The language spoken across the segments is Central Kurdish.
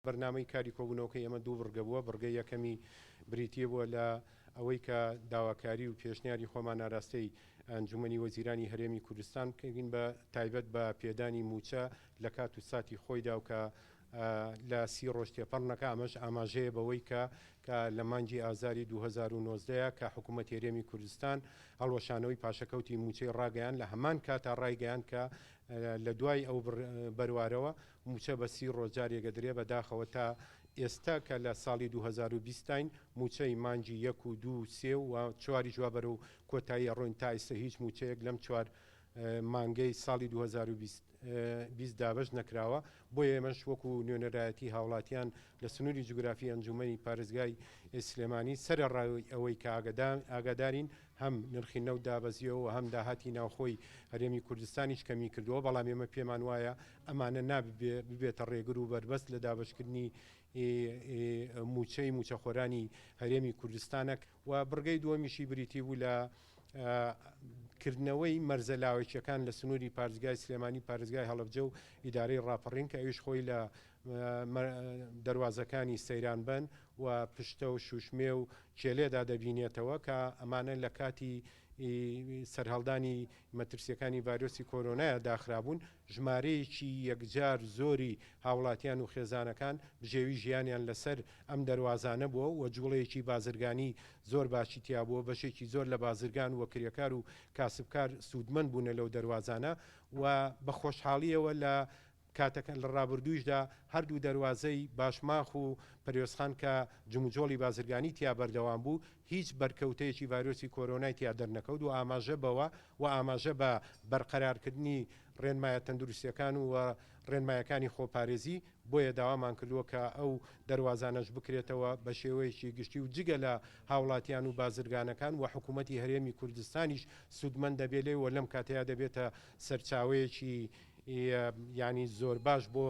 بەرنامەی کاری کۆبوونەوەکە ئێمە دوو بڕگە بووە. بڕگەی یەکەمی بریتیە بووە لە ئەوەی کە داواکاری و پێشنیاری خۆمان ئاراستەی ئەنجومەنی وەزیرانی هەرێمی کوردستان بکەین بە تایبەت بە پێدانی موچە لە کات و ساتی خۆیدا و کە لە 30 ڕۆژ تێپەڕ نەکا. ئەمەش ئاماژەیە بەوەی کە لە مانگی ئازاری 2019 کە حکوومەت هەرێمی کوردستان هەڵوەشانەوەی پاشەکەوتی موچەی ڕاگەیان لە هەمان کاتا ڕایگەیان کە لە دوای ئەو بەروارەوە موچە بە 30 ڕۆژ جارێگە درێ بەداخەوە تا ئێستا کە لە ساڵی 2020 موچەی مانگی 1 و 2 و 3 و 4 جواب بەرەو کۆتایی ڕۆین تا ئێستا هیچ موچەیەک لەم 4 مانگەی ساڵی 2020 دابش نەکراوە. بۆیە ئێمەش وەکو نوێنەرایەتی هاوڵاتیان لە سنووری جوگرافی ئەنجومەنی پارێزگای سلێمانی سەرەڕای ئەوەی کە ئاگادارین هەم نرخی نەوت دابەزیەوە هەم داهاتی ناوخۆی هەرێمی کوردستانیش کەمی کردووە. بەڵام ئێمە پێمان وایە ئەمانە نابێتە ڕێگر و بەربەست لە دابشکردنی موچەی موچەخۆرانی هەرێمی کوردستانە. و بڕگەی دووەمیشی بریتی بوو لە کردنەوەی مەرزەلاوێکیەکان لە سنووری پارێزگای سلێمانی پارێزگای هەڵەبجە و ئیدارەی ڕاپەڕین کە ئەویش خۆی لە دەواازەکانی سەیرانبەن و پشتە و شوشمێ و کێلێدا دەبینێتەوە کە ئەمانە لە کاتی سەرهەڵدانی مەترسیەکانی ڤایرۆسی کۆرۆنایە داخرابوون. ژمارەیەکی یەکجار زۆری هاوڵاتیان و خێزانەکان بژێوی ژیانیان لەسەر ئەم دەواازانە بووە و جوڵەیەکی بازرگانی زۆر باشی تیا بووە. بەشێکی زۆر لە بازرگان و وەکریەکار و کاسبکار سوودمەند بوونە لەو دەواازانە و بە خۆشحاڵیەوە لە کاتەکە لە ڕابردووشدا هەردوو دەواازەی باشماخ و پەرێوسخان کە جموجۆڵی بازرگانی تیا بەردەوام بوو هیچ بەرکەوتەیەکی ڤایرۆسی کۆرۆنای تیا دەرنەکەوت و ئاماژە بەوە و ئاماژە بە بەرقەرارکردنی ڕێنمایە تەندروستیەکان و ڕێنمایەکانی خۆپارێزی. بۆیە داوامان کردووە کە ئەو دەواازانەش بکرێتەوە بە شێوەیەکی گشتی و جگە لە هاوڵاتیان و بازرگانەکان و حکوومەتی هەرێمی کوردستانیش سوودمەند دەبێت لێ و لەم کاتەیە دەبێتە سەرچاوەیەکی ینی زۆر باش بۆ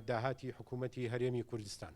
داهاتی حکوومەتی هەرێمی کوردستان.